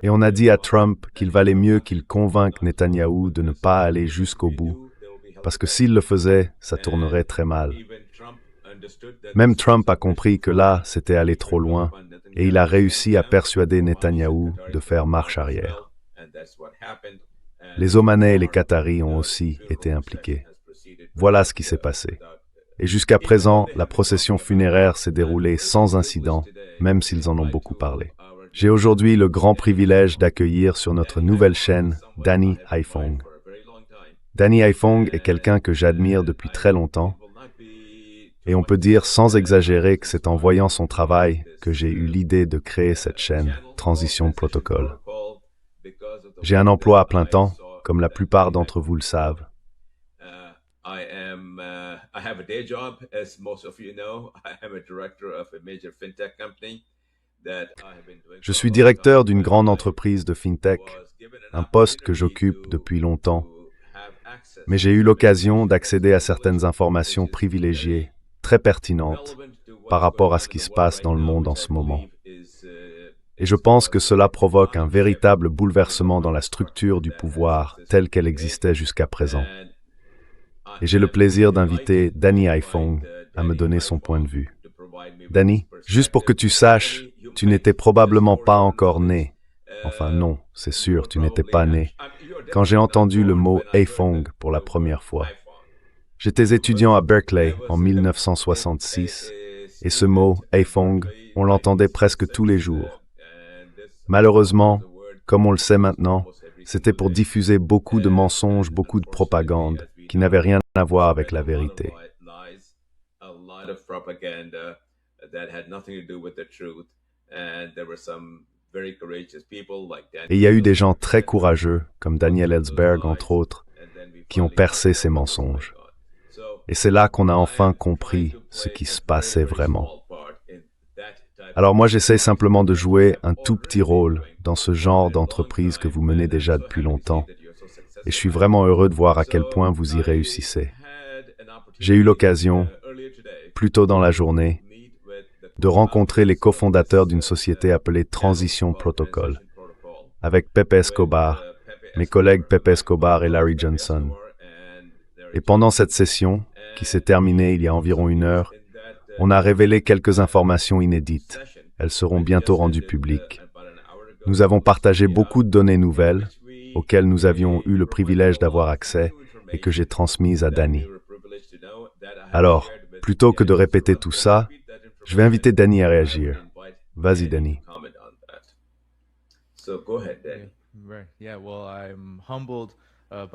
Et on a dit à Trump qu'il valait mieux qu'il convainque Netanyahou de ne pas aller jusqu'au bout, parce que s'il le faisait, ça tournerait très mal. Même Trump a compris que là, c'était aller trop loin, et il a réussi à persuader Netanyahou de faire marche arrière. Les Omanais et les Qataris ont aussi été impliqués. Voilà ce qui s'est passé. Et jusqu'à présent, la procession funéraire s'est déroulée sans incident, même s'ils en ont beaucoup parlé. J'ai aujourd'hui le grand privilège d'accueillir sur notre nouvelle chaîne Danny Haiphong. Danny Haiphong est quelqu'un que j'admire depuis très longtemps, et on peut dire sans exagérer que c'est en voyant son travail que j'ai eu l'idée de créer cette chaîne Transition Protocol. J'ai un emploi à plein temps, comme la plupart d'entre vous le savent. I have a day job, as most of you know. I am a director of a major fintech company that I have been doing. Je suis directeur d'une grande entreprise de fintech, un poste que j'occupe depuis longtemps. Mais j'ai eu l'occasion d'accéder à certaines informations privilégiées, très pertinentes, par rapport à ce qui se passe dans le monde en ce moment. Et je pense que cela provoque un véritable bouleversement dans la structure du pouvoir telle qu'elle existait jusqu'à présent. Et j'ai le plaisir d'inviter Danny Haiphong à me donner son point de vue. Danny, juste pour que tu saches, tu n'étais probablement pas encore né. Enfin non, c'est sûr, tu n'étais pas né. Quand j'ai entendu le mot Haiphong pour la première fois. J'étais étudiant à Berkeley en 1966, et ce mot Haiphong, on l'entendait presque tous les jours. Malheureusement, comme on le sait maintenant, c'était pour diffuser beaucoup de mensonges, beaucoup de propagande, qui n'avait rien à voir avec la vérité. Et il y a eu des gens très courageux, comme Daniel Ellsberg entre autres, qui ont percé ces mensonges. Et c'est là qu'on a enfin compris ce qui se passait vraiment. Alors moi j'essaie simplement de jouer un tout petit rôle dans ce genre d'entreprise que vous menez déjà depuis longtemps. Et je suis vraiment heureux de voir à quel point vous y réussissez. J'ai eu l'occasion, plus tôt dans la journée, de rencontrer les cofondateurs d'une société appelée Transition Protocol, avec Pepe Escobar, mes collègues Pepe Escobar et Larry Johnson. Et pendant cette session, qui s'est terminée il y a environ 1 heure, on a révélé quelques informations inédites. Elles seront bientôt rendues publiques. Nous avons partagé beaucoup de données nouvelles, auxquelles nous avions eu le privilège d'avoir accès et que j'ai transmises à Danny. Alors, plutôt que de répéter tout ça, je vais inviter Danny à réagir. Vas-y, Danny.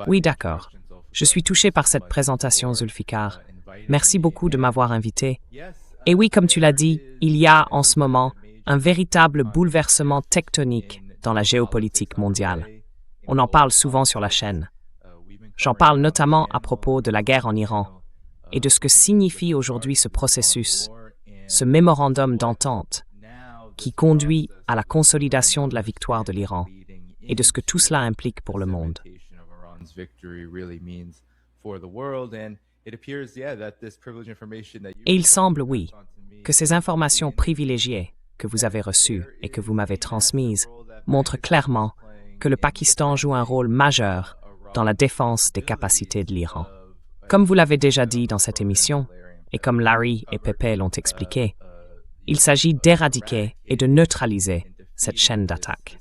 Oui, d'accord. Je suis touché par cette présentation, Zulfikar. Merci beaucoup de m'avoir invité. Et oui, comme tu l'as dit, il y a en ce moment un véritable bouleversement tectonique dans la géopolitique mondiale. On en parle souvent sur la chaîne. J'en parle notamment à propos de la guerre en Iran et de ce que signifie aujourd'hui ce processus, ce mémorandum d'entente qui conduit à la consolidation de la victoire de l'Iran et de ce que tout cela implique pour le monde. Et il semble, oui, que ces informations privilégiées que vous avez reçues et que vous m'avez transmises montrent clairement que le Pakistan joue un rôle majeur dans la défense des capacités de l'Iran. Comme vous l'avez déjà dit dans cette émission, et comme Larry et Pepe l'ont expliqué, il s'agit d'éradiquer et de neutraliser cette chaîne d'attaque.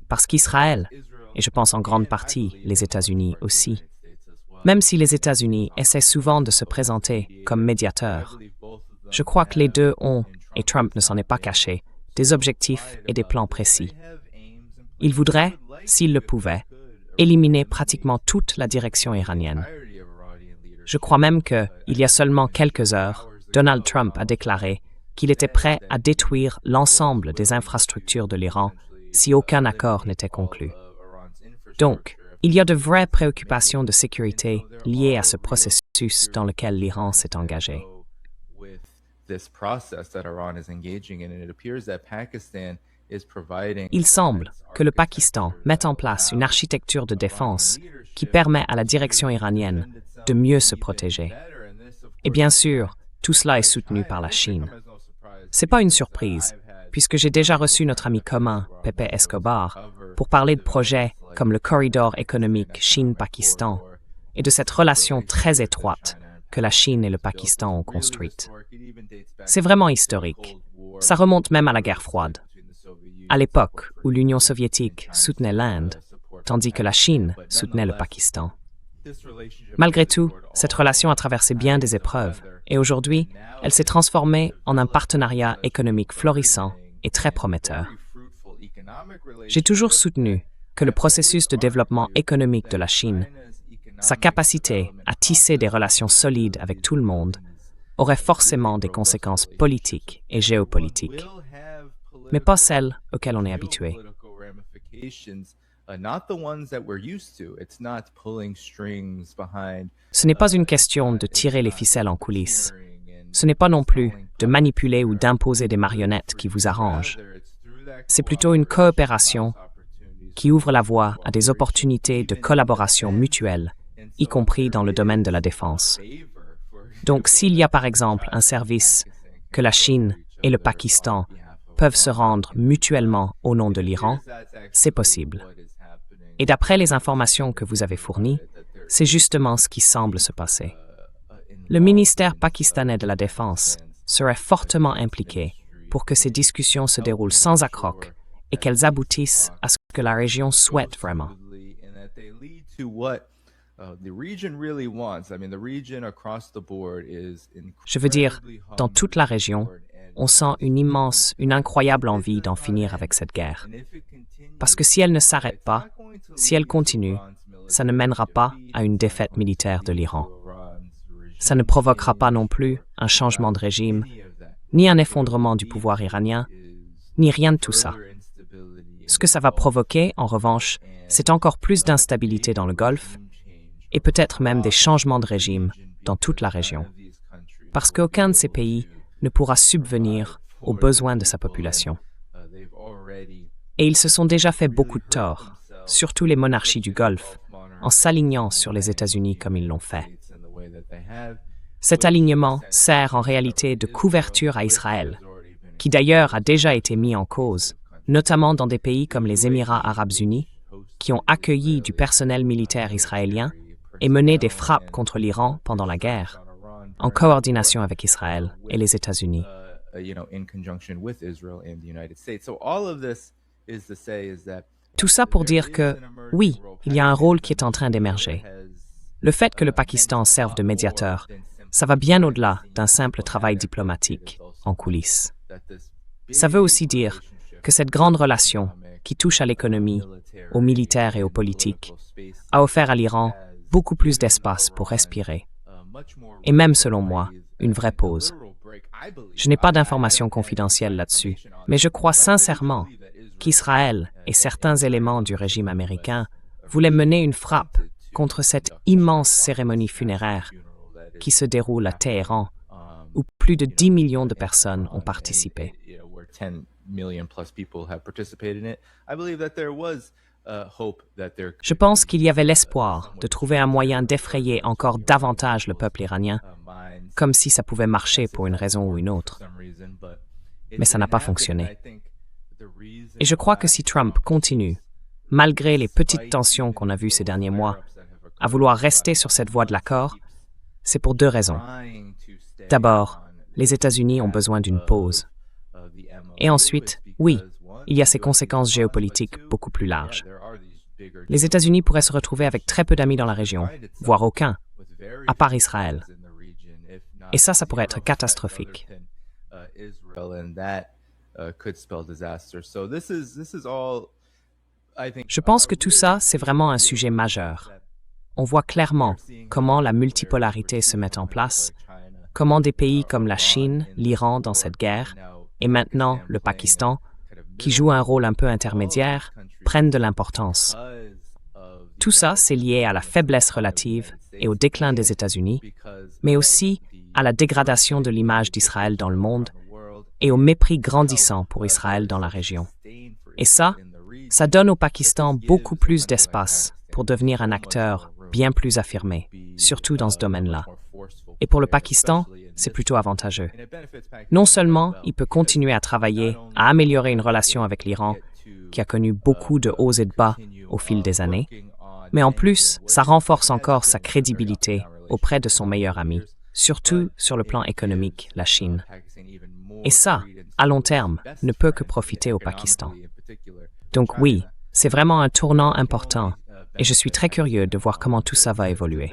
Parce qu'Israël, et je pense en grande partie les États-Unis aussi, même si les États-Unis essaient souvent de se présenter comme médiateurs, je crois que les deux ont, et Trump ne s'en est pas caché, des objectifs et des plans précis. Ils voudraient, s'ils le pouvaient, éliminer pratiquement toute la direction iranienne. Je crois même que, il y a seulement quelques heures, Donald Trump a déclaré qu'il était prêt à détruire l'ensemble des infrastructures de l'Iran si aucun accord n'était conclu. Donc, il y a de vraies préoccupations de sécurité liées à ce processus dans lequel l'Iran s'est engagé. Il semble que le Pakistan mette en place une architecture de défense qui permet à la direction iranienne de mieux se protéger. Et bien sûr, tout cela est soutenu par la Chine. C'est pas une surprise, puisque j'ai déjà reçu notre ami commun, Pepe Escobar, pour parler de projets comme le corridor économique Chine-Pakistan et de cette relation très étroite que la Chine et le Pakistan ont construite. C'est vraiment historique. Ça remonte même à la guerre froide. À l'époque où l'Union soviétique soutenait l'Inde, tandis que la Chine soutenait le Pakistan. Malgré tout, cette relation a traversé bien des épreuves, et aujourd'hui, elle s'est transformée en un partenariat économique florissant et très prometteur. J'ai toujours soutenu que le processus de développement économique de la Chine, sa capacité à tisser des relations solides avec tout le monde, aurait forcément des conséquences politiques et géopolitiques, mais pas celles auxquelles on est habitué. Ce n'est pas une question de tirer les ficelles en coulisses. Ce n'est pas non plus de manipuler ou d'imposer des marionnettes qui vous arrangent. C'est plutôt une coopération qui ouvre la voie à des opportunités de collaboration mutuelle, y compris dans le domaine de la défense. Donc, s'il y a par exemple un service que la Chine et le Pakistan peuvent se rendre mutuellement au nom de l'Iran, c'est possible. Et d'après les informations que vous avez fournies, c'est justement ce qui semble se passer. Le ministère pakistanais de la Défense serait fortement impliqué pour que ces discussions se déroulent sans accroc et qu'elles aboutissent à ce que la région souhaite vraiment. Je veux dire, dans toute la région, on sent une incroyable envie d'en finir avec cette guerre. Parce que si elle ne s'arrête pas, si elle continue, ça ne mènera pas à une défaite militaire de l'Iran. Ça ne provoquera pas non plus un changement de régime, ni un effondrement du pouvoir iranien, ni rien de tout ça. Ce que ça va provoquer, en revanche, c'est encore plus d'instabilité dans le Golfe et peut-être même des changements de régime dans toute la région. Parce qu'aucun de ces pays ne pourra subvenir aux besoins de sa population. Et ils se sont déjà fait beaucoup de tort, surtout les monarchies du Golfe, en s'alignant sur les États-Unis comme ils l'ont fait. Cet alignement sert en réalité de couverture à Israël, qui d'ailleurs a déjà été mis en cause, notamment dans des pays comme les Émirats arabes unis, qui ont accueilli du personnel militaire israélien et mené des frappes contre l'Iran pendant la guerre, en coordination avec Israël et les États-Unis. Tout ça pour dire que, oui, il y a un rôle qui est en train d'émerger. Le fait que le Pakistan serve de médiateur, ça va bien au-delà d'un simple travail diplomatique en coulisses. Ça veut aussi dire que cette grande relation qui touche à l'économie, au militaire et au politique, a offert à l'Iran beaucoup plus d'espace pour respirer. Et même selon moi, une vraie pause. Je n'ai pas d'informations confidentielles là-dessus, mais je crois sincèrement qu'Israël et certains éléments du régime américain voulaient mener une frappe contre cette immense cérémonie funéraire qui se déroule à Téhéran, où plus de 10 millions de personnes ont participé. Je pense qu'il y avait l'espoir de trouver un moyen d'effrayer encore davantage le peuple iranien, comme si ça pouvait marcher pour une raison ou une autre. Mais ça n'a pas fonctionné. Et je crois que si Trump continue, malgré les petites tensions qu'on a vues ces derniers mois, à vouloir rester sur cette voie de l'accord, c'est pour deux raisons. D'abord, les États-Unis ont besoin d'une pause. Et ensuite, oui, il y a ces conséquences géopolitiques beaucoup plus larges. Les États-Unis pourraient se retrouver avec très peu d'amis dans la région, voire aucun, à part Israël. Et ça pourrait être catastrophique. Je pense que tout ça, c'est vraiment un sujet majeur. On voit clairement comment la multipolarité se met en place, comment des pays comme la Chine, l'Iran dans cette guerre, et maintenant le Pakistan, qui jouent un rôle un peu intermédiaire, prennent de l'importance. Tout ça, c'est lié à la faiblesse relative et au déclin des États-Unis, mais aussi à la dégradation de l'image d'Israël dans le monde et au mépris grandissant pour Israël dans la région. Et ça donne au Pakistan beaucoup plus d'espace pour devenir un acteur bien plus affirmé, surtout dans ce domaine-là. Et pour le Pakistan, c'est plutôt avantageux. Non seulement il peut continuer à travailler, à améliorer une relation avec l'Iran, qui a connu beaucoup de hauts et de bas au fil des années, mais en plus, ça renforce encore sa crédibilité auprès de son meilleur ami, surtout sur le plan économique, la Chine. Et ça, à long terme, ne peut que profiter au Pakistan. Donc oui, c'est vraiment un tournant important, et je suis très curieux de voir comment tout ça va évoluer.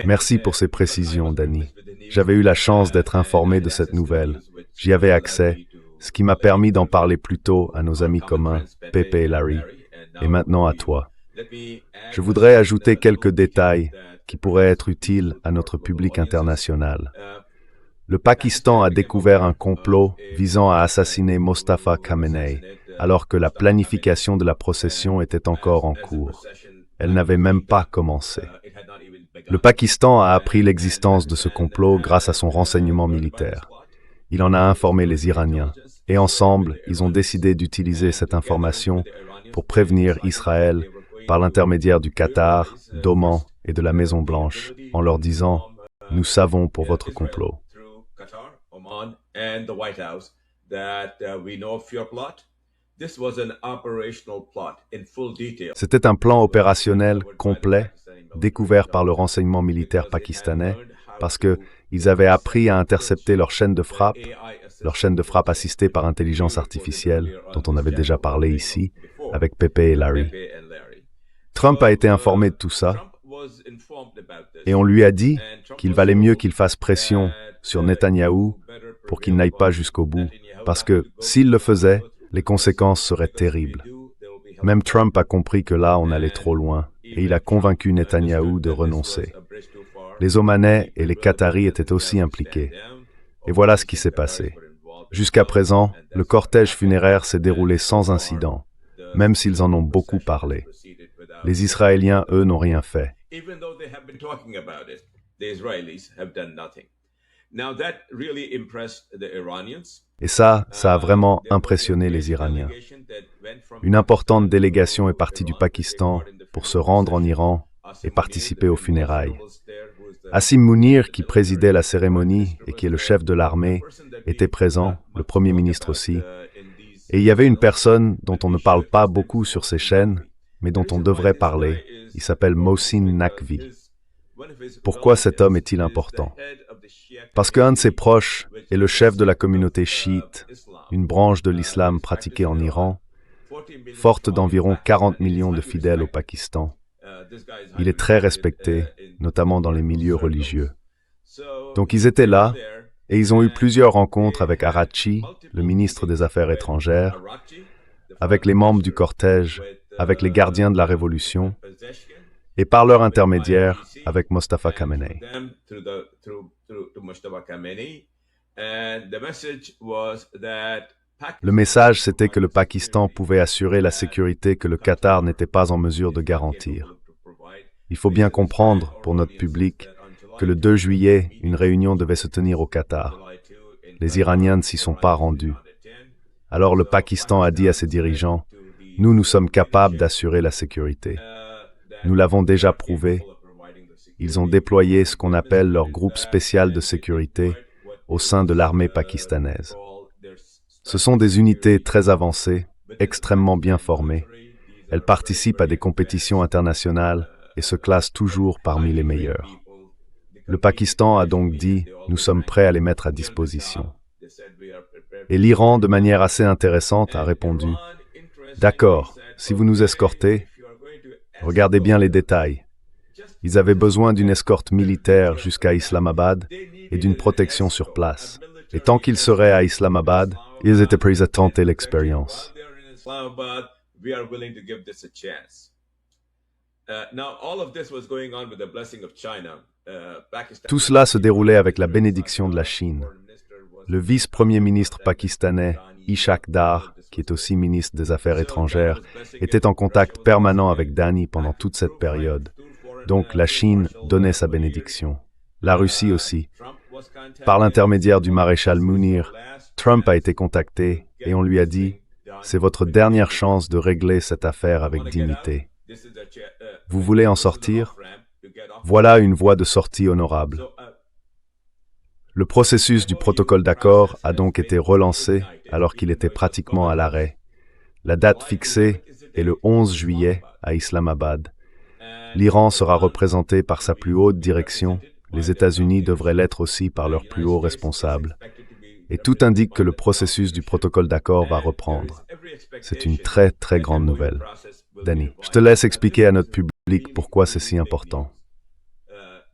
Merci pour ces précisions, Danny. J'avais eu la chance d'être informé de cette nouvelle. J'y avais accès, ce qui m'a permis d'en parler plus tôt à nos amis communs, Pepe et Larry, et maintenant à toi. Je voudrais ajouter quelques détails qui pourraient être utiles à notre public international. Le Pakistan a découvert un complot visant à assassiner Mostafa Khamenei, alors que la planification de la procession était encore en cours. Elle n'avait même pas commencé. Le Pakistan a appris l'existence de ce complot grâce à son renseignement militaire. Il en a informé les Iraniens, et ensemble, ils ont décidé d'utiliser cette information pour prévenir Israël par l'intermédiaire du Qatar, d'Oman et de la Maison-Blanche, en leur disant « Nous savons pour votre complot ». C'était un plan opérationnel complet, découvert par le renseignement militaire pakistanais, parce qu'ils avaient appris à intercepter leur chaîne de frappe assistée par intelligence artificielle, dont on avait déjà parlé ici, avec Pepe et Larry. Trump a été informé de tout ça, et on lui a dit qu'il valait mieux qu'il fasse pression sur Netanyahou pour qu'il n'aille pas jusqu'au bout, parce que s'il le faisait, les conséquences seraient terribles. Même Trump a compris que là, on allait trop loin, et il a convaincu Netanyahou de renoncer. Les Omanais et les Qataris étaient aussi impliqués. Et voilà ce qui s'est passé. Jusqu'à présent, le cortège funéraire s'est déroulé sans incident, même s'ils en ont beaucoup parlé. Les Israéliens, eux, n'ont rien fait. Et ça a vraiment impressionné les Iraniens. Une importante délégation est partie du Pakistan pour se rendre en Iran et participer aux funérailles. Asim Munir, qui présidait la cérémonie et qui est le chef de l'armée, était présent, le Premier ministre aussi. Et il y avait une personne dont on ne parle pas beaucoup sur ces chaînes, mais dont on devrait parler. Il s'appelle Mohsin Naqvi. Pourquoi cet homme est-il important? Parce qu'un de ses proches est le chef de la communauté chiite, une branche de l'islam pratiquée en Iran, forte d'environ 40 millions de fidèles au Pakistan. Il est très respecté, notamment dans les milieux religieux. Donc ils étaient là, et ils ont eu plusieurs rencontres avec Araghchi, le ministre des Affaires étrangères, avec les membres du cortège, avec les gardiens de la Révolution, et par leur intermédiaire, avec Mostafa Khamenei. Le message, c'était que le Pakistan pouvait assurer la sécurité que le Qatar n'était pas en mesure de garantir. Il faut bien comprendre, pour notre public, que le 2 juillet, une réunion devait se tenir au Qatar. Les Iraniens ne s'y sont pas rendus. Alors le Pakistan a dit à ses dirigeants, « Nous sommes capables d'assurer la sécurité. Nous l'avons déjà prouvé. » Ils ont déployé ce qu'on appelle leur groupe spécial de sécurité au sein de l'armée pakistanaise. Ce sont des unités très avancées, extrêmement bien formées. Elles participent à des compétitions internationales et se classent toujours parmi les meilleurs. Le Pakistan a donc dit « Nous sommes prêts à les mettre à disposition ». Et l'Iran, de manière assez intéressante, a répondu « D'accord, si vous nous escortez, regardez bien les détails. Ils avaient besoin d'une escorte militaire jusqu'à Islamabad et d'une protection sur place. Et tant qu'ils seraient à Islamabad, ils étaient prêts à tenter l'expérience. » Tout cela se déroulait avec la bénédiction de la Chine. Le vice-premier ministre pakistanais, Ishaq Dar, qui est aussi ministre des Affaires étrangères, était en contact permanent avec Danny pendant toute cette période. Donc la Chine donnait sa bénédiction. La Russie aussi. Par l'intermédiaire du maréchal Munir, Trump a été contacté et on lui a dit C'est votre dernière chance de régler cette affaire avec dignité. Vous voulez en sortir? Voilà une voie de sortie honorable. Le processus du protocole d'accord a donc été relancé alors qu'il était pratiquement à l'arrêt. La date fixée est le 11 juillet à Islamabad. L'Iran sera représenté par sa plus haute direction. Les États-Unis devraient l'être aussi par leurs plus hauts responsables. Et tout indique que le processus du protocole d'accord va reprendre. C'est une très, très grande nouvelle. Danny, je te laisse expliquer à notre public pourquoi c'est si important.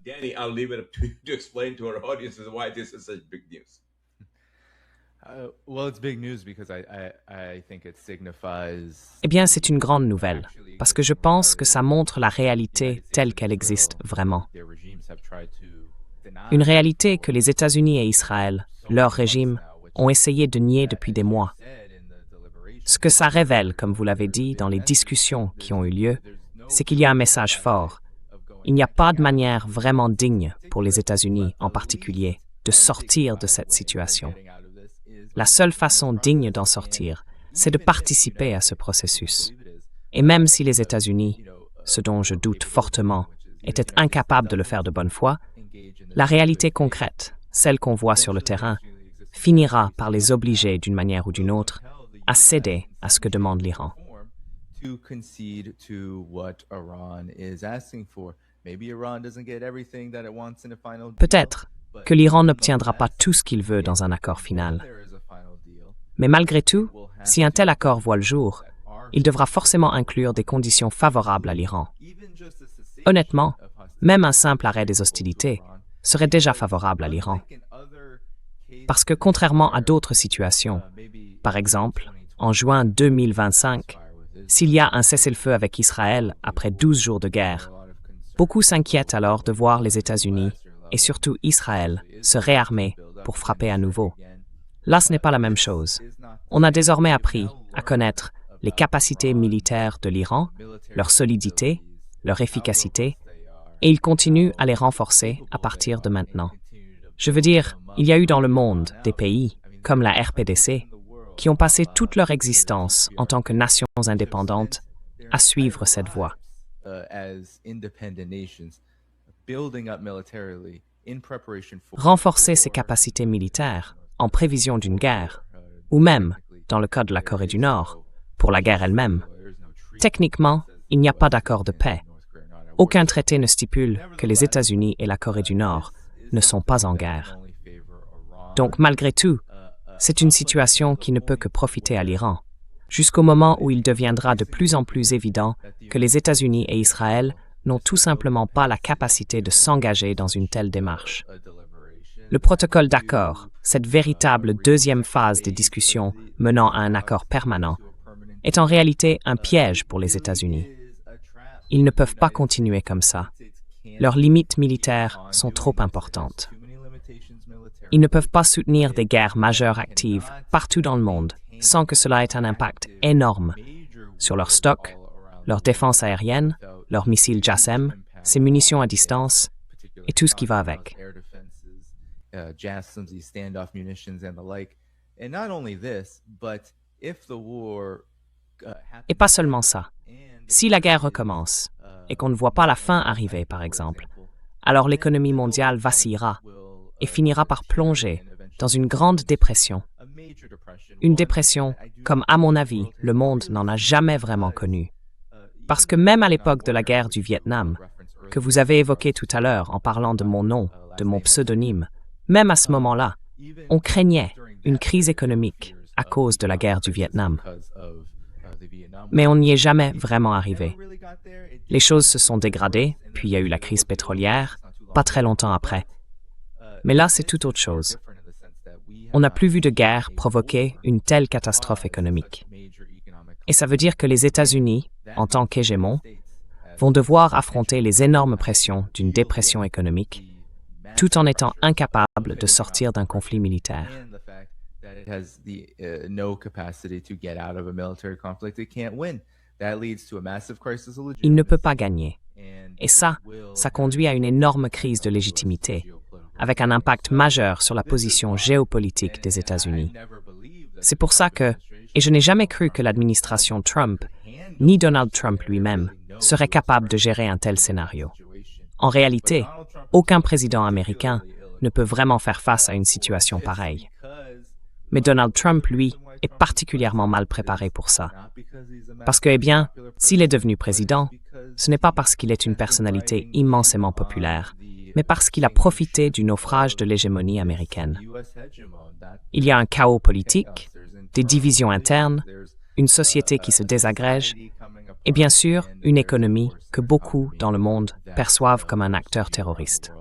Danny, I'll leave it up to you to explain to our audiences why this is such big news. Well, it's big news because I think it signifies. Eh bien, c'est une grande nouvelle, parce que je pense que ça montre la réalité telle qu'elle existe vraiment. Une réalité que les États-Unis et Israël, leur régime, ont essayé de nier depuis des mois. Ce que ça révèle, comme vous l'avez dit, dans les discussions qui ont eu lieu, c'est qu'il y a un message fort. Il n'y a pas de manière vraiment digne pour les États-Unis en particulier de sortir de cette situation. La seule façon digne d'en sortir, c'est de participer à ce processus. Et même si les États-Unis, ce dont je doute fortement, étaient incapables de le faire de bonne foi, la réalité concrète, celle qu'on voit sur le terrain, finira par les obliger d'une manière ou d'une autre à céder à ce que demande l'Iran. Peut-être que l'Iran n'obtiendra pas tout ce qu'il veut dans un accord final. Mais malgré tout, si un tel accord voit le jour, il devra forcément inclure des conditions favorables à l'Iran. Honnêtement, même un simple arrêt des hostilités serait déjà favorable à l'Iran. Parce que contrairement à d'autres situations, par exemple, en juin 2025, s'il y a un cessez-le-feu avec Israël après 12 jours de guerre, beaucoup s'inquiètent alors de voir les États-Unis et surtout Israël se réarmer pour frapper à nouveau. Là, ce n'est pas la même chose. On a désormais appris à connaître les capacités militaires de l'Iran, leur solidité, leur efficacité, et ils continuent à les renforcer à partir de maintenant. Je veux dire, il y a eu dans le monde des pays, comme la RPDC, qui ont passé toute leur existence en tant que nations indépendantes à suivre cette voie. Renforcer ses capacités militaires en prévision d'une guerre, ou même, dans le cas de la Corée du Nord, pour la guerre elle-même. Techniquement, il n'y a pas d'accord de paix. Aucun traité ne stipule que les États-Unis et la Corée du Nord ne sont pas en guerre. Donc, malgré tout, c'est une situation qui ne peut que profiter à l'Iran, jusqu'au moment où il deviendra de plus en plus évident que les États-Unis et Israël n'ont tout simplement pas la capacité de s'engager dans une telle démarche. Le protocole d'accord, cette véritable deuxième phase des discussions menant à un accord permanent, est en réalité un piège pour les États-Unis. Ils ne peuvent pas continuer comme ça. Leurs limites militaires sont trop importantes. Ils ne peuvent pas soutenir des guerres majeures actives partout dans le monde sans que cela ait un impact énorme sur leurs stocks, leur défense aérienne, leurs missiles JASSM, ses munitions à distance et tout ce qui va avec. Et pas seulement ça. Si la guerre recommence et qu'on ne voit pas la fin arriver, par exemple, alors l'économie mondiale vacillera et finira par plonger dans une grande dépression. Une dépression comme, à mon avis, le monde n'en a jamais vraiment connue. Parce que même à l'époque de la guerre du Vietnam, que vous avez évoquée tout à l'heure en parlant de mon nom, de mon pseudonyme, même à ce moment-là, on craignait une crise économique à cause de la guerre du Vietnam. Mais on n'y est jamais vraiment arrivé. Les choses se sont dégradées, puis il y a eu la crise pétrolière, pas très longtemps après. Mais là, c'est tout autre chose. On n'a plus vu de guerre provoquer une telle catastrophe économique. Et ça veut dire que les États-Unis, en tant qu'hégémons, vont devoir affronter les énormes pressions d'une dépression économique, tout en étant incapables de sortir d'un conflit militaire. Il ne peut pas gagner. Et ça conduit à une énorme crise de légitimité, avec un impact majeur sur la position géopolitique des États-Unis. C'est pour ça que, Et je n'ai jamais cru que l'administration Trump, ni Donald Trump lui-même, serait capable de gérer un tel scénario. En réalité, aucun président américain ne peut vraiment faire face à une situation pareille. Mais Donald Trump, lui, est particulièrement mal préparé pour ça. Parce que, eh bien, s'il est devenu président, ce n'est pas parce qu'il est une personnalité immensément populaire, mais parce qu'il a profité du naufrage de l'hégémonie américaine. Il y a un chaos politique, des divisions internes, une société qui se désagrège, et bien sûr, une économie que beaucoup dans le monde perçoivent comme un acteur terroriste.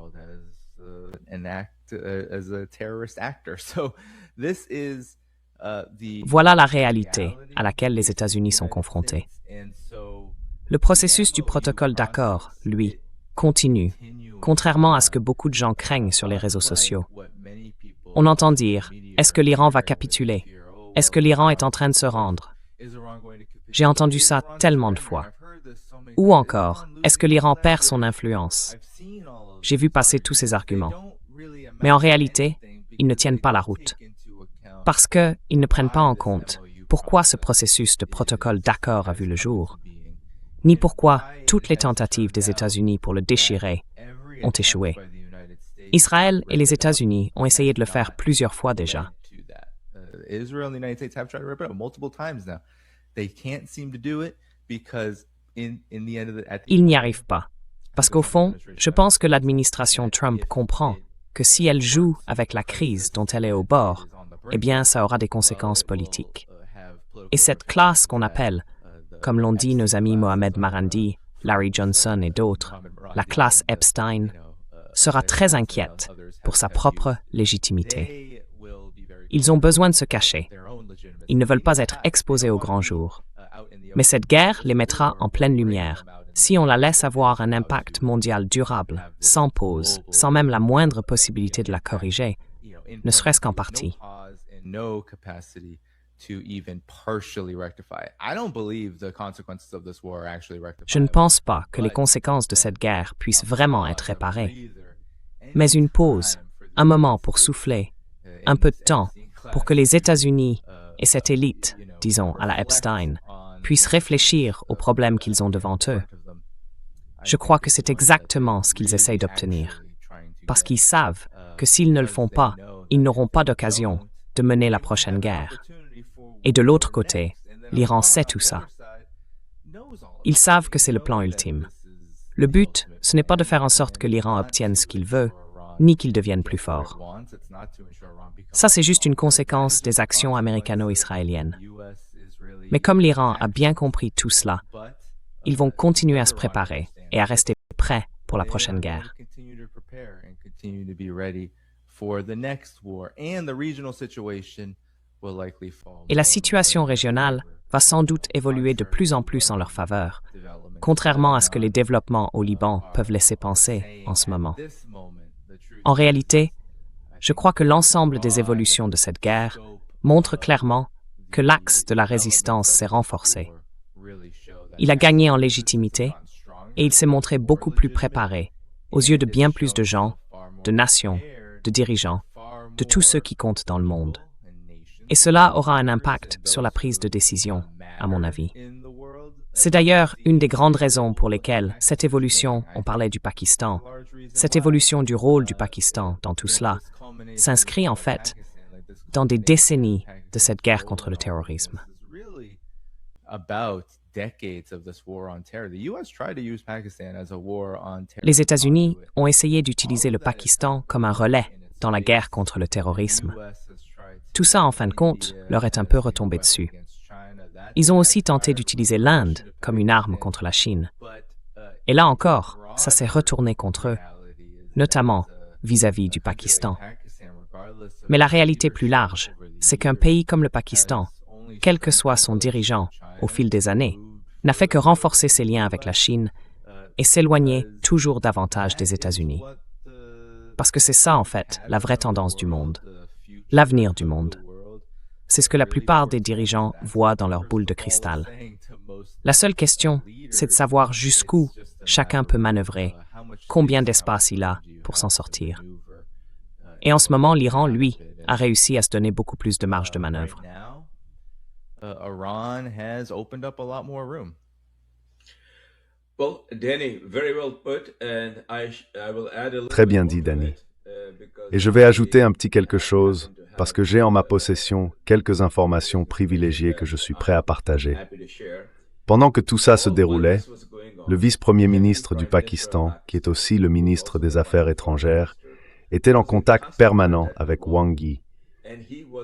Voilà la réalité à laquelle les États-Unis sont confrontés. Le processus du protocole d'accord, lui, continue, contrairement à ce que beaucoup de gens craignent sur les réseaux sociaux. On entend dire « Est-ce que l'Iran va capituler? Est-ce que l'Iran est en train de se rendre ?» J'ai entendu ça tellement de fois. Ou encore, est-ce que l'Iran perd son influence? J'ai vu passer tous ces arguments. Mais en réalité, ils ne tiennent pas la route. Parce qu'ils ne prennent pas en compte pourquoi ce processus de protocole d'accord a vu le jour, ni pourquoi toutes les tentatives des États-Unis pour le déchirer ont échoué. Israël et les États-Unis ont essayé de le faire plusieurs fois déjà. Ils n'y arrivent pas. Parce qu'au fond, je pense que l'administration Trump comprend que si elle joue avec la crise dont elle est au bord, eh bien, ça aura des conséquences politiques. Et cette classe qu'on appelle, comme l'ont dit nos amis Mohamed Marandi, Larry Johnson et d'autres, la classe Epstein, sera très inquiète pour sa propre légitimité. Ils ont besoin de se cacher. Ils ne veulent pas être exposés au grand jour. Mais cette guerre les mettra en pleine lumière si on la laisse avoir un impact mondial durable, sans pause, sans même la moindre possibilité de la corriger, ne serait-ce qu'en partie. Je ne pense pas que les conséquences de cette guerre puissent vraiment être réparées. Mais une pause, un moment pour souffler, un peu de temps pour que les États-Unis et cette élite, disons à la Epstein, puissent réfléchir aux problèmes qu'ils ont devant eux. Je crois que c'est exactement ce qu'ils essayent d'obtenir. Parce qu'ils savent que s'ils ne le font pas, ils n'auront pas d'occasion de mener la prochaine guerre. Et de l'autre côté, l'Iran sait tout ça. Ils savent que c'est le plan ultime. Le but, ce n'est pas de faire en sorte que l'Iran obtienne ce qu'il veut, ni qu'il devienne plus fort. Ça, c'est juste une conséquence des actions américano-israéliennes. Mais comme l'Iran a bien compris tout cela, ils vont continuer à se préparer et à rester prêts pour la prochaine guerre. Et la situation régionale va sans doute évoluer de plus en plus en leur faveur, contrairement à ce que les développements au Liban peuvent laisser penser en ce moment. En réalité, je crois que l'ensemble des évolutions de cette guerre montre clairement que l'axe de la résistance s'est renforcé. Il a gagné en légitimité et il s'est montré beaucoup plus préparé aux yeux de bien plus de gens, de nations, de dirigeants, de tous ceux qui comptent dans le monde. Et cela aura un impact sur la prise de décision, à mon avis. C'est d'ailleurs une des grandes raisons pour lesquelles cette évolution, on parlait du Pakistan, cette évolution du rôle du Pakistan dans tout cela, s'inscrit en fait dans des décennies de cette guerre contre le terrorisme. Les États-Unis ont essayé d'utiliser le Pakistan comme un relais dans la guerre contre le terrorisme. Tout ça, en fin de compte, leur est un peu retombé dessus. Ils ont aussi tenté d'utiliser l'Inde comme une arme contre la Chine. Et là encore, ça s'est retourné contre eux, notamment vis-à-vis du Pakistan. Mais la réalité plus large, c'est qu'un pays comme le Pakistan, quel que soit son dirigeant au fil des années, n'a fait que renforcer ses liens avec la Chine et s'éloigner toujours davantage des États-Unis. Parce que c'est ça, en fait, la vraie tendance du monde, l'avenir du monde. C'est ce que la plupart des dirigeants voient dans leur boule de cristal. La seule question, c'est de savoir jusqu'où chacun peut manœuvrer, combien d'espace il a pour s'en sortir. Et en ce moment, l'Iran, lui, a réussi à se donner beaucoup plus de marge de manœuvre. Iran has opened up a lot more room. Well, Danny, very well put, and I will add a little Très bien bit dit, more to Danny. it, because Et je vais ajouter un petit quelque chose, parce que j'ai en ma possession quelques informations privilégiées que je suis prêt à partager. happy to share. Pendant que tout ça se déroulait, le vice-premier ministre du Pakistan, qui est aussi le ministre des Affaires étrangères, était en contact permanent avec Wang Yi,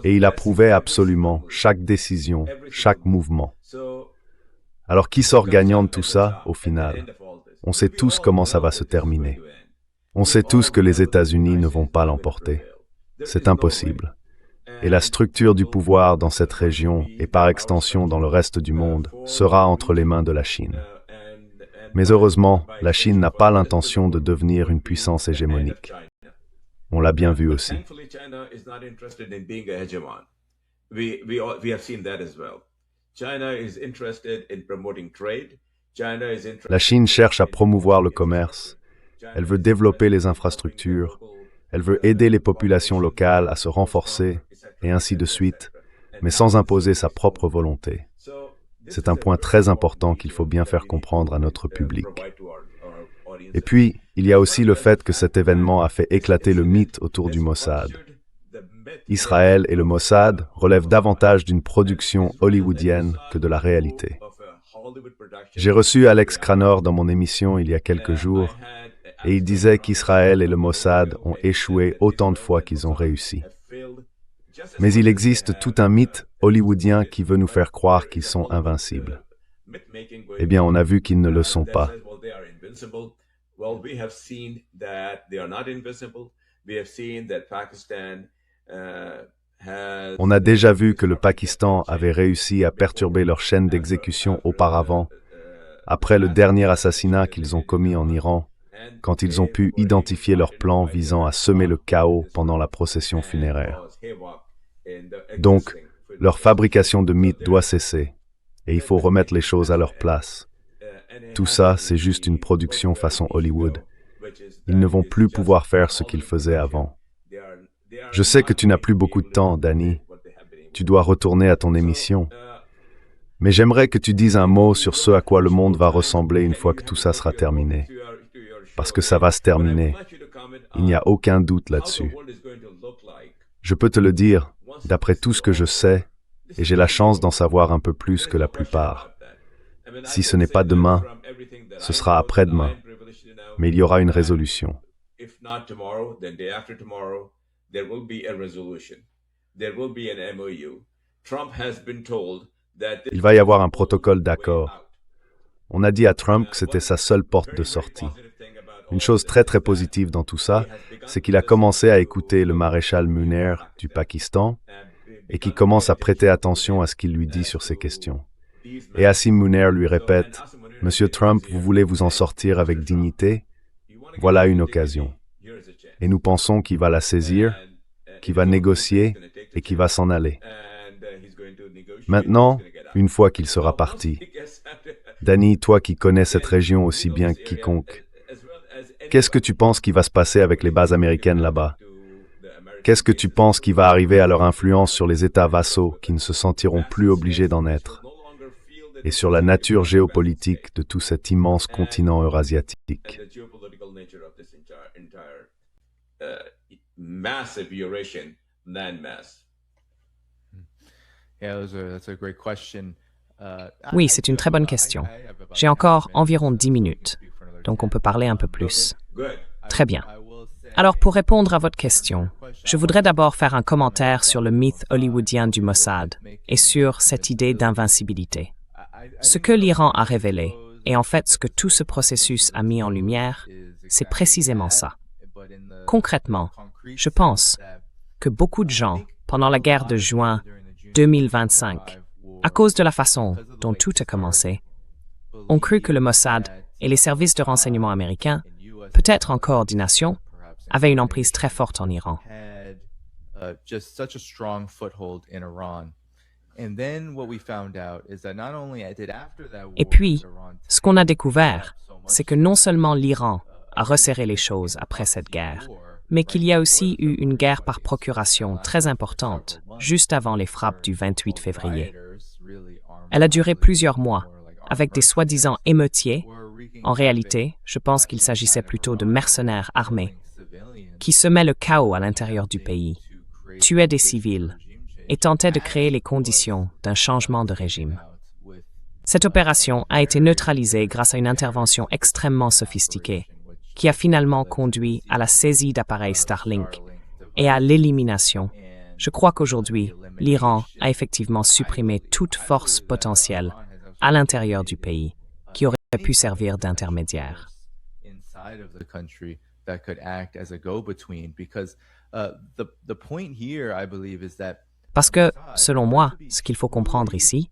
et il approuvait absolument chaque décision, chaque mouvement. Alors qui sort gagnant de tout ça, au final? On sait tous comment ça va se terminer. On sait tous que les États-Unis ne vont pas l'emporter. C'est impossible. Et la structure du pouvoir dans cette région, et par extension dans le reste du monde, sera entre les mains de la Chine. Mais heureusement, la Chine n'a pas l'intention de devenir une puissance hégémonique. On l'a bien vu aussi. Thankfully, China is not interested in being a hegemon. We have seen that as well. China is interested in promoting trade. China is interested. La Chine cherche à promouvoir le commerce. Elle veut développer les infrastructures. Elle veut aider les populations locales à se renforcer, et ainsi de suite, mais sans imposer sa propre volonté. C'est un point très important qu'il faut bien faire comprendre à notre public. Et puis, il y a aussi le fait que cet événement a fait éclater le mythe autour du Mossad. Israël et le Mossad relèvent davantage d'une production hollywoodienne que de la réalité. J'ai reçu Alex Cranor dans mon émission il y a quelques jours, et il disait qu'Israël et le Mossad ont échoué autant de fois qu'ils ont réussi. Mais il existe tout un mythe hollywoodien qui veut nous faire croire qu'ils sont invincibles. Eh bien, on a vu qu'ils ne le sont pas. On a déjà vu que le Pakistan avait réussi à perturber leur chaîne d'exécution auparavant, après le dernier assassinat qu'ils ont commis en Iran, quand ils ont pu identifier leur plan visant à semer le chaos pendant la procession funéraire. Donc, leur fabrication de mythes doit cesser, et il faut remettre les choses à leur place. Tout ça, c'est juste une production façon Hollywood. Ils ne vont plus pouvoir faire ce qu'ils faisaient avant. Je sais que tu n'as plus beaucoup de temps, Danny. Tu dois retourner à ton émission. Mais j'aimerais que tu dises un mot sur ce à quoi le monde va ressembler une fois que tout ça sera terminé. Parce que ça va se terminer. Il n'y a aucun doute là-dessus. Je peux te le dire, d'après tout ce que je sais, et j'ai la chance d'en savoir un peu plus que la plupart. Si ce n'est pas demain, ce sera après-demain. Mais il y aura une résolution. Il va y avoir un protocole d'accord. On a dit à Trump que c'était sa seule porte de sortie. Une chose très très positive dans tout ça, c'est qu'il a commencé à écouter le maréchal Munir du Pakistan et qu'il commence à prêter attention à ce qu'il lui dit sur ces questions. Et Asim Munir lui répète « Monsieur Trump, vous voulez vous en sortir avec dignité? Voilà une occasion. » Et nous pensons qu'il va la saisir, qu'il va négocier et qu'il va s'en aller. Maintenant, une fois qu'il sera parti, Danny, toi qui connais cette région aussi bien que quiconque, qu'est-ce que tu penses qui va se passer avec les bases américaines là-bas? Qu'est-ce que tu penses qui va arriver à leur influence sur les États vassaux qui ne se sentiront plus obligés d'en être? Et sur la nature géopolitique de tout cet immense continent eurasiatique? Oui, c'est une très bonne question. J'ai encore environ 10 minutes, donc on peut parler un peu plus. Très bien. Alors, pour répondre à votre question, je voudrais d'abord faire un commentaire sur le mythe hollywoodien du Mossad et sur cette idée d'invincibilité. Ce que l'Iran a révélé, et en fait ce que tout ce processus a mis en lumière, c'est précisément ça. Concrètement, je pense que beaucoup de gens, pendant la guerre de juin 2025, à cause de la façon dont tout a commencé, ont cru que le Mossad et les services de renseignement américains, peut-être en coordination, avaient une emprise très forte en Iran. Et puis, ce qu'on a découvert, c'est que non seulement l'Iran a resserré les choses après cette guerre, mais qu'il y a aussi eu une guerre par procuration très importante juste avant les frappes du 28 février. Elle a duré plusieurs mois, avec des soi-disant émeutiers. En réalité, je pense qu'il s'agissait plutôt de mercenaires armés, qui semaient le chaos à l'intérieur du pays, tuaient des civils et tentaient de créer les conditions d'un changement de régime. Cette opération a été neutralisée grâce à une intervention extrêmement sophistiquée, qui a finalement conduit à la saisie d'appareils Starlink et à l'élimination. Je crois qu'aujourd'hui, l'Iran a effectivement supprimé toute force potentielle à l'intérieur du pays qui aurait pu servir d'intermédiaire. Parce que, selon moi, ce qu'il faut comprendre ici,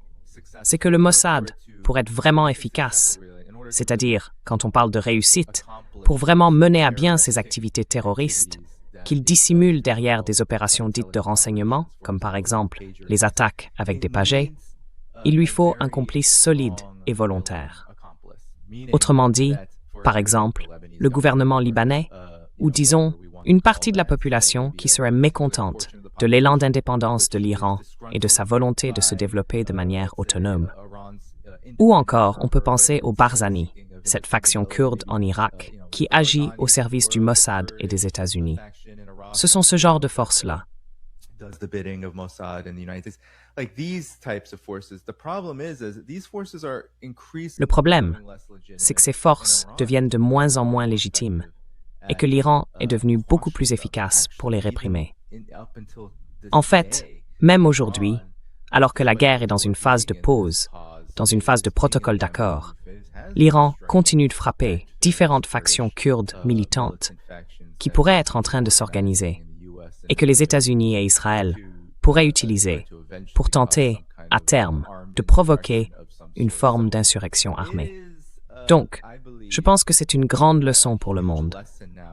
c'est que le Mossad, pour être vraiment efficace, c'est-à-dire, quand on parle de réussite, pour vraiment mener à bien ses activités terroristes, qu'il dissimule derrière des opérations dites de renseignement, comme par exemple les attaques avec des pagés, il lui faut un complice solide et volontaire. Autrement dit, par exemple, le gouvernement libanais, ou disons, une partie de la population qui serait mécontente de l'élan d'indépendance de l'Iran et de sa volonté de se développer de manière autonome. Ou encore, on peut penser aux Barzani, cette faction kurde en Irak, qui agit au service du Mossad et des États-Unis. Ce sont ce genre de forces-là. Le problème, c'est que ces forces deviennent de moins en moins légitimes et que l'Iran est devenu beaucoup plus efficace pour les réprimer. En fait, même aujourd'hui, alors que la guerre est dans une phase de pause, dans une phase de protocole d'accord, l'Iran continue de frapper différentes factions kurdes militantes qui pourraient être en train de s'organiser et que les États-Unis et Israël pourraient utiliser pour tenter, à terme, de provoquer une forme d'insurrection armée. Donc, je pense que c'est une grande leçon pour le monde,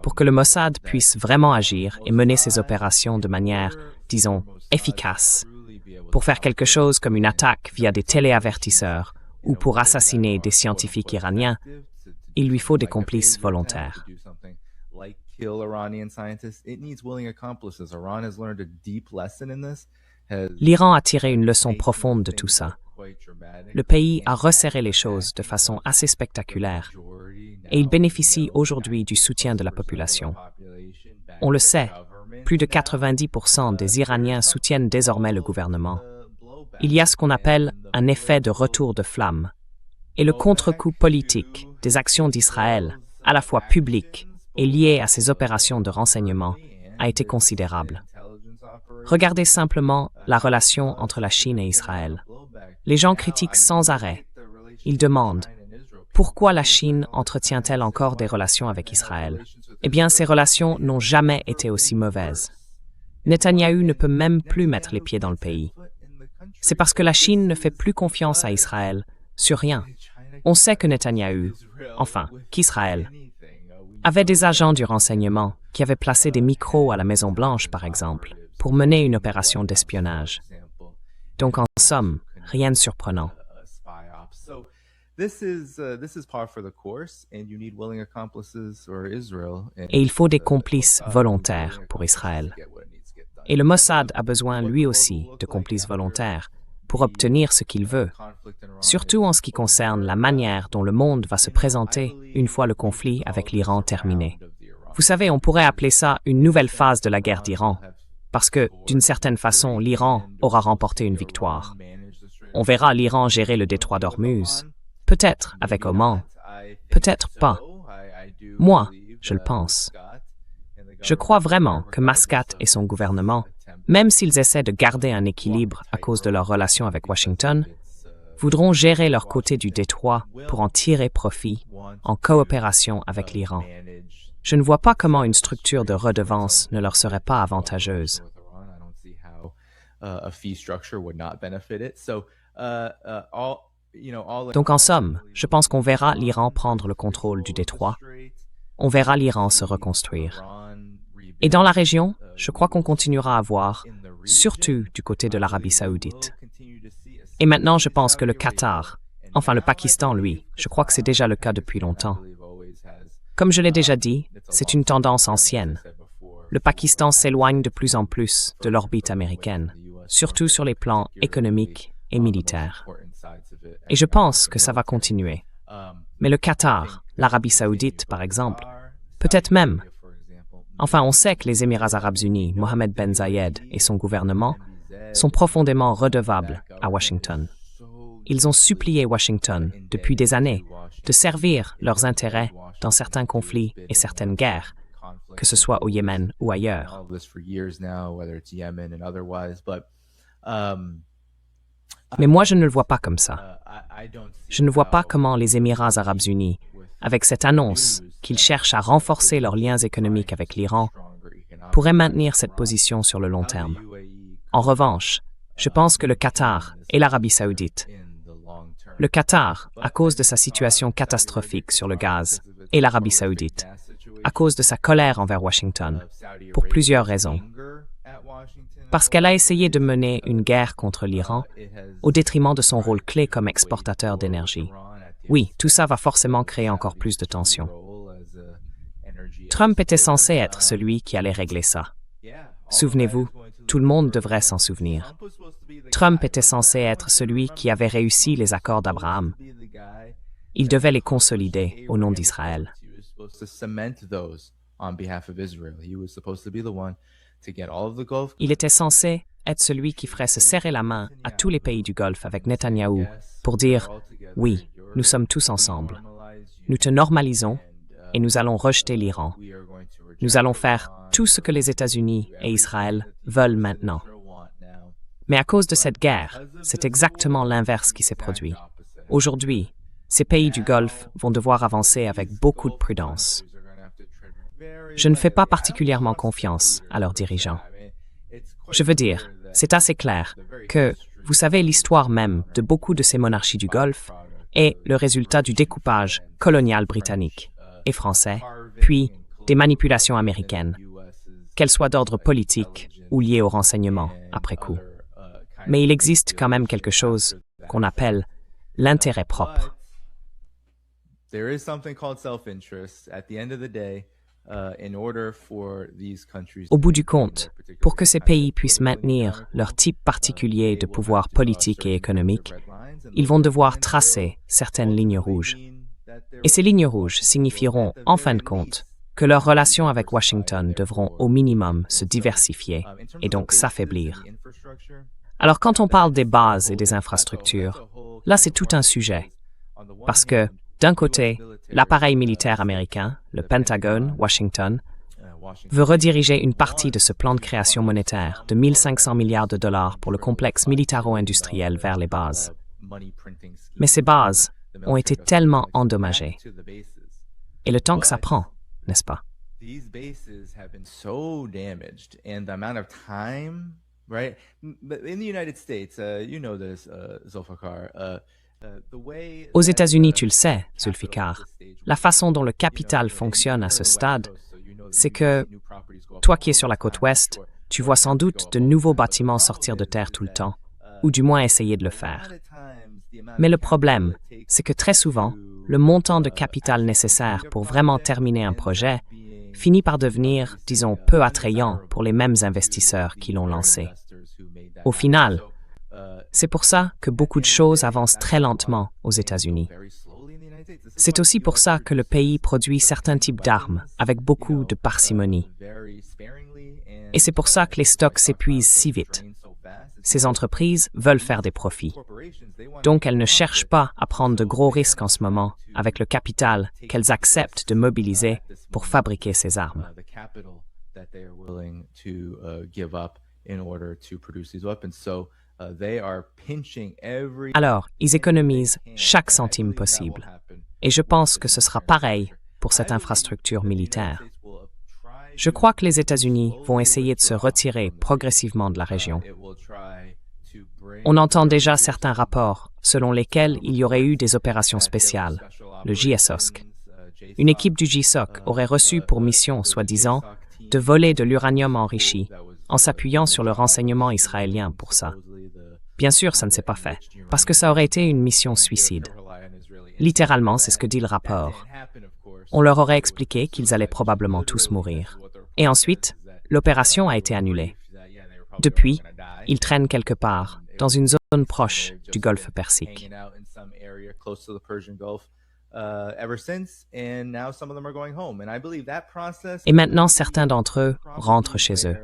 pour que le Mossad puisse vraiment agir et mener ses opérations de manière, disons, efficace, pour faire quelque chose comme une attaque via des téléavertisseurs ou pour assassiner des scientifiques iraniens, il lui faut des complices volontaires. L'Iran a tiré une leçon profonde de tout ça. Le pays a resserré les choses de façon assez spectaculaire et il bénéficie aujourd'hui du soutien de la population. On le sait, plus de 90% des Iraniens soutiennent désormais le gouvernement. Il y a ce qu'on appelle un effet de retour de flamme et le contre-coup politique des actions d'Israël, à la fois publiques et liées à ces opérations de renseignement, a été considérable. Regardez simplement la relation entre la Chine et Israël. Les gens critiquent sans arrêt. Ils demandent « Pourquoi la Chine entretient-elle encore des relations avec Israël ?» Eh bien, ces relations n'ont jamais été aussi mauvaises. Netanyahou ne peut même plus mettre les pieds dans le pays. C'est parce que la Chine ne fait plus confiance à Israël sur rien. On sait que Netanyahou, enfin, qu'Israël, avait des agents du renseignement qui avaient placé des micros à la Maison-Blanche, par exemple, pour mener une opération d'espionnage. Donc, en somme, rien de surprenant. Et il faut des complices volontaires pour Israël. Et le Mossad a besoin lui aussi de complices volontaires pour obtenir ce qu'il veut, surtout en ce qui concerne la manière dont le monde va se présenter une fois le conflit avec l'Iran terminé. Vous savez, on pourrait appeler ça une nouvelle phase de la guerre d'Iran, parce que, d'une certaine façon, l'Iran aura remporté une victoire. On verra l'Iran gérer le détroit d'Ormuz, peut-être avec Oman, peut-être pas. Moi, je le pense. Je crois vraiment que Mascat et son gouvernement, même s'ils essaient de garder un équilibre à cause de leur relation avec Washington, voudront gérer leur côté du détroit pour en tirer profit en coopération avec l'Iran. Je ne vois pas comment une structure de redevance ne leur serait pas avantageuse. Donc en somme, je pense qu'on verra l'Iran prendre le contrôle du détroit. On verra l'Iran se reconstruire. Et dans la région, je crois qu'on continuera à voir, surtout du côté de l'Arabie saoudite. Et maintenant, je pense que le Qatar, enfin le Pakistan, lui, je crois que c'est déjà le cas depuis longtemps. Comme je l'ai déjà dit, c'est une tendance ancienne. Le Pakistan s'éloigne de plus en plus de l'orbite américaine, surtout sur les plans économiques et militaires. Et je pense que ça va continuer. Mais le Qatar, l'Arabie Saoudite, par exemple, peut-être même. Enfin, on sait que les Émirats arabes unis, Mohammed Ben Zayed et son gouvernement sont profondément redevables à Washington. Ils ont supplié Washington, depuis des années, de servir leurs intérêts dans certains conflits et certaines guerres, que ce soit au Yémen ou ailleurs. Mais moi, je ne le vois pas comme ça. Je ne vois pas comment les Émirats arabes unis, avec cette annonce qu'ils cherchent à renforcer leurs liens économiques avec l'Iran, pourraient maintenir cette position sur le long terme. En revanche, je pense que le Qatar et l'Arabie saoudite, le Qatar, à cause de sa situation catastrophique sur le gaz, et l'Arabie saoudite, à cause de sa colère envers Washington, pour plusieurs raisons. Parce qu'elle a essayé de mener une guerre contre l'Iran au détriment de son rôle clé comme exportateur d'énergie. Oui, tout ça va forcément créer encore plus de tensions. Trump était censé être celui qui allait régler ça. Souvenez-vous, tout le monde devrait s'en souvenir. Trump était censé être celui qui avait réussi les accords d'Abraham. Il devait les consolider au nom d'Israël. Il était censé être celui qui ferait se serrer la main à tous les pays du Golfe avec Netanyahou pour dire « Oui, nous sommes tous ensemble. Nous te normalisons et nous allons rejeter l'Iran. Nous allons faire tout ce que les États-Unis et Israël veulent maintenant. » Mais à cause de cette guerre, c'est exactement l'inverse qui s'est produit. Aujourd'hui, ces pays du Golfe vont devoir avancer avec beaucoup de prudence. Je ne fais pas particulièrement confiance à leurs dirigeants. Je veux dire, c'est assez clair que, vous savez, l'histoire même de beaucoup de ces monarchies du Golfe est le résultat du découpage colonial britannique et français, puis des manipulations américaines, qu'elles soient d'ordre politique ou liées au renseignement après coup. Mais il existe quand même quelque chose qu'on appelle l'intérêt propre. Au bout du compte, pour que ces pays puissent maintenir leur type particulier de pouvoir politique et économique, ils vont devoir tracer certaines lignes rouges. Et ces lignes rouges signifieront, en fin de compte, que leurs relations avec Washington devront au minimum se diversifier et donc s'affaiblir. Alors quand on parle des bases et des infrastructures, là c'est tout un sujet. Parce que, d'un côté, l'appareil militaire américain, le Pentagone, Washington, veut rediriger une partie de ce plan de création monétaire de 1 500 milliards de dollars pour le complexe militaro-industriel vers les bases. Mais ces bases ont été tellement endommagées. Et le temps que ça prend, n'est-ce pas? Right? In the United States, you know this, Zulfikar. Aux États-Unis, tu le sais, Zulfikar, la façon dont le capital fonctionne à ce stade, c'est que, toi qui es sur la côte ouest, tu vois sans doute de nouveaux bâtiments sortir de terre tout le temps, ou du moins essayer de le faire. Mais le problème, c'est que très souvent, le montant de capital nécessaire pour vraiment terminer un projet finit par devenir, disons, peu attrayant pour les mêmes investisseurs qui l'ont lancé. Au final, c'est pour ça que beaucoup de choses avancent très lentement aux États-Unis. C'est aussi pour ça que le pays produit certains types d'armes avec beaucoup de parcimonie. Et c'est pour ça que les stocks s'épuisent si vite. Ces entreprises veulent faire des profits. Donc elles ne cherchent pas à prendre de gros risques en ce moment avec le capital qu'elles acceptent de mobiliser pour fabriquer ces armes. Alors, ils économisent chaque centime possible. Et je pense que ce sera pareil pour cette infrastructure militaire. Je crois que les États-Unis vont essayer de se retirer progressivement de la région. On entend déjà certains rapports selon lesquels il y aurait eu des opérations spéciales, le JSOC. Une équipe du JSOC aurait reçu pour mission, soi-disant, de voler de l'uranium enrichi en s'appuyant sur le renseignement israélien pour ça. Bien sûr, ça ne s'est pas fait, parce que ça aurait été une mission suicide. Littéralement, c'est ce que dit le rapport. On leur aurait expliqué qu'ils allaient probablement tous mourir. Et ensuite, l'opération a été annulée. Depuis, ils traînent quelque part, dans une zone proche du golfe Persique. Et maintenant, certains d'entre eux rentrent chez eux.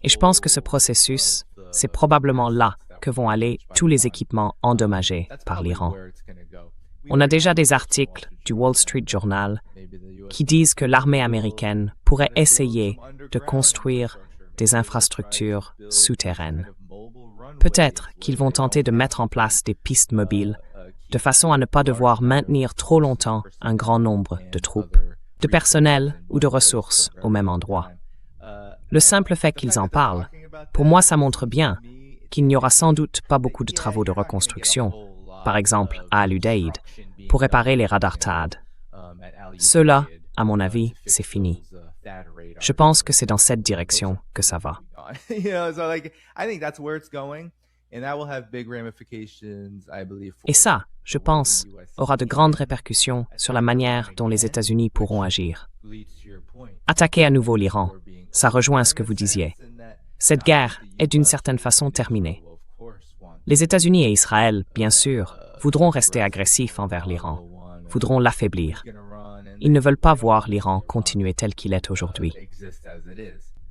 Et je pense que ce processus, c'est probablement là que vont aller tous les équipements endommagés par l'Iran. On a déjà des articles du Wall Street Journal qui disent que l'armée américaine pourrait essayer de construire des infrastructures souterraines. Peut-être qu'ils vont tenter de mettre en place des pistes mobiles de façon à ne pas devoir maintenir trop longtemps un grand nombre de troupes, de personnel ou de ressources au même endroit. Le simple fait qu'ils en parlent, pour moi, ça montre bien qu'il n'y aura sans doute pas beaucoup de travaux de reconstruction, par exemple à Al-Udeid, pour réparer les radars THAAD. Cela, à mon avis, c'est fini. Je pense que c'est dans cette direction que ça va. Et ça, je pense, aura de grandes répercussions sur la manière dont les États-Unis pourront agir. Attaquer à nouveau l'Iran, ça rejoint ce que vous disiez. Cette guerre est d'une certaine façon terminée. Les États-Unis et Israël, bien sûr, voudront rester agressifs envers l'Iran, voudront l'affaiblir. Ils ne veulent pas voir l'Iran continuer tel qu'il est aujourd'hui.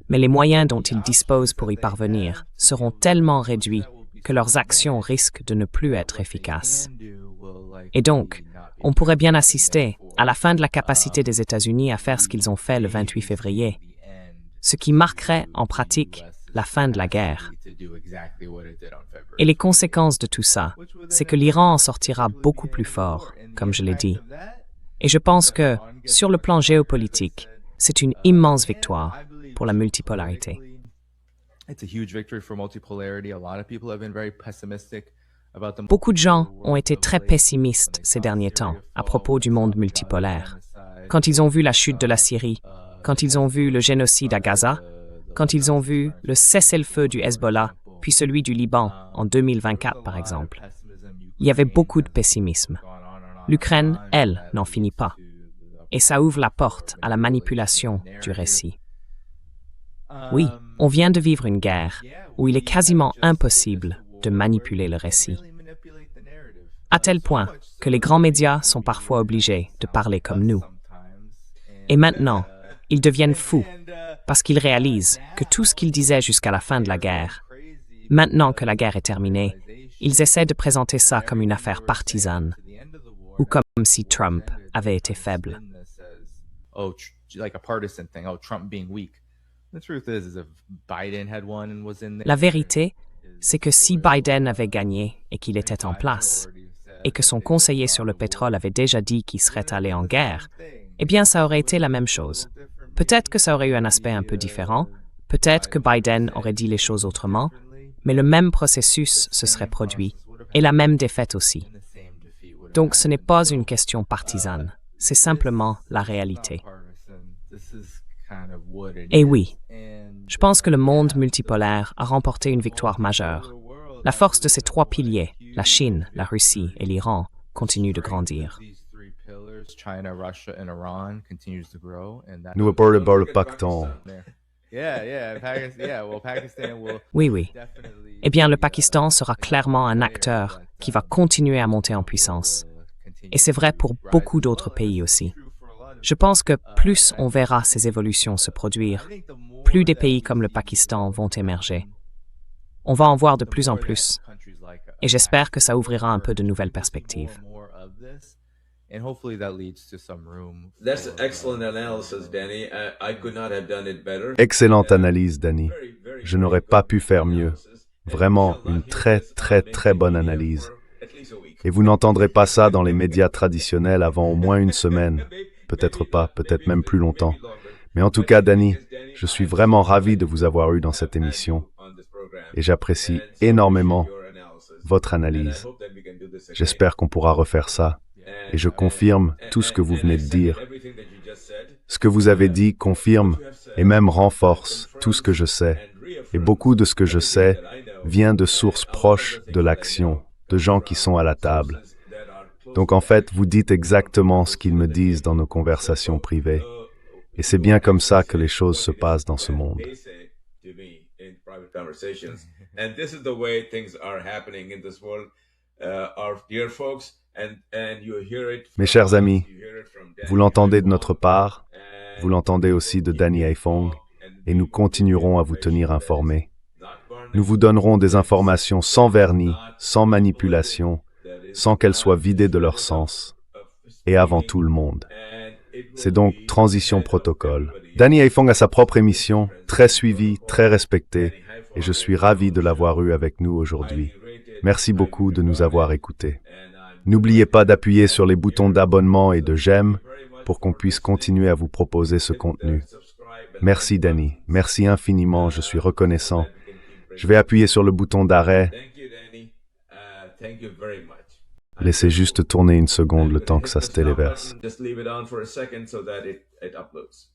Mais les moyens dont ils disposent pour y parvenir seront tellement réduits que leurs actions risquent de ne plus être efficaces. Et donc, on pourrait bien assister à la fin de la capacité des États-Unis à faire ce qu'ils ont fait le 28 février, ce qui marquerait en pratique la fin de la guerre. Et les conséquences de tout ça, c'est que l'Iran en sortira beaucoup plus fort, comme je l'ai dit. Et je pense que, sur le plan géopolitique, c'est une immense victoire pour la multipolarité. Beaucoup de gens ont été très pessimistes ces derniers temps à propos du monde multipolaire. Quand ils ont vu la chute de la Syrie, quand ils ont vu le génocide à Gaza, quand ils ont vu le cessez-le-feu du Hezbollah, puis celui du Liban en 2024 par exemple. Il y avait beaucoup de pessimisme. L'Ukraine, elle, n'en finit pas. Et ça ouvre la porte à la manipulation du récit. Oui, on vient de vivre une guerre où il est quasiment impossible de manipuler le récit. À tel point que les grands médias sont parfois obligés de parler comme nous. Et maintenant, ils deviennent fous parce qu'ils réalisent que tout ce qu'ils disaient jusqu'à la fin de la guerre, maintenant que la guerre est terminée, ils essaient de présenter ça comme une affaire partisane ou comme si Trump avait été faible. La vérité, c'est que si Biden avait gagné et qu'il était en place, et que son conseiller sur le pétrole avait déjà dit qu'il serait allé en guerre, eh bien ça aurait été la même chose. Peut-être que ça aurait eu un aspect un peu différent, peut-être que Biden aurait dit les choses autrement, mais le même processus se serait produit, et la même défaite aussi. Donc ce n'est pas une question partisane, c'est simplement la réalité. Et oui, je pense que le monde multipolaire a remporté une victoire majeure. La force de ces trois piliers, la Chine, la Russie et l'Iran, continue de grandir. Nous avons le Pakistan. Oui. Eh bien, le Pakistan sera clairement un acteur qui va continuer à monter en puissance. Et c'est vrai pour beaucoup d'autres pays aussi. Je pense que plus on verra ces évolutions se produire, plus des pays comme le Pakistan vont émerger. On va en voir de plus en plus. Et j'espère que ça ouvrira un peu de nouvelles perspectives. That's excellent analysis, Danny. I could not have done it better. Excellente analyse, Danny. Je n'aurais pas pu faire mieux. Vraiment, une très bonne analyse. Et vous n'entendrez pas ça dans les médias traditionnels avant au moins une semaine. Peut-être pas, peut-être même plus longtemps. Mais en tout cas, Danny, je suis vraiment ravi de vous avoir eu dans cette émission. Et j'apprécie énormément votre analyse. J'espère qu'on pourra refaire ça. Et je confirme tout ce que vous venez de dire. Ce que vous avez dit confirme et même renforce tout ce que je sais. Et beaucoup de ce que je sais vient de sources proches de l'action, de gens qui sont à la table. Donc en fait, vous dites exactement ce qu'ils me disent dans nos conversations privées. Et c'est bien comme ça que les choses se passent dans ce monde. And this is the way things are happening in this world, our dear folks. And you hear it Mes chers amis, you hear it from vous Danny l'entendez de notre Haiphong, part, and vous l'entendez aussi de Danny Haiphong, et nous continuerons à vous tenir informés. Nous vous donnerons des informations sans vernis, sans manipulation, sans qu'elles soient vidées de leur sens, et avant tout le monde. C'est donc Transition Protocole. Danny Haiphong a sa propre émission, très suivie, très respectée, et je suis ravi de l'avoir eu avec nous aujourd'hui. Merci beaucoup de nous avoir écoutés. N'oubliez pas d'appuyer sur les boutons d'abonnement et de j'aime pour qu'on puisse continuer à vous proposer ce contenu. Merci Danny, merci infiniment, je suis reconnaissant. Je vais appuyer sur le bouton d'arrêt. Thank you, Danny. Thank you very much. Laissez juste tourner une seconde le temps que ça se téléverse. Just leave it on for a second so that it uploads.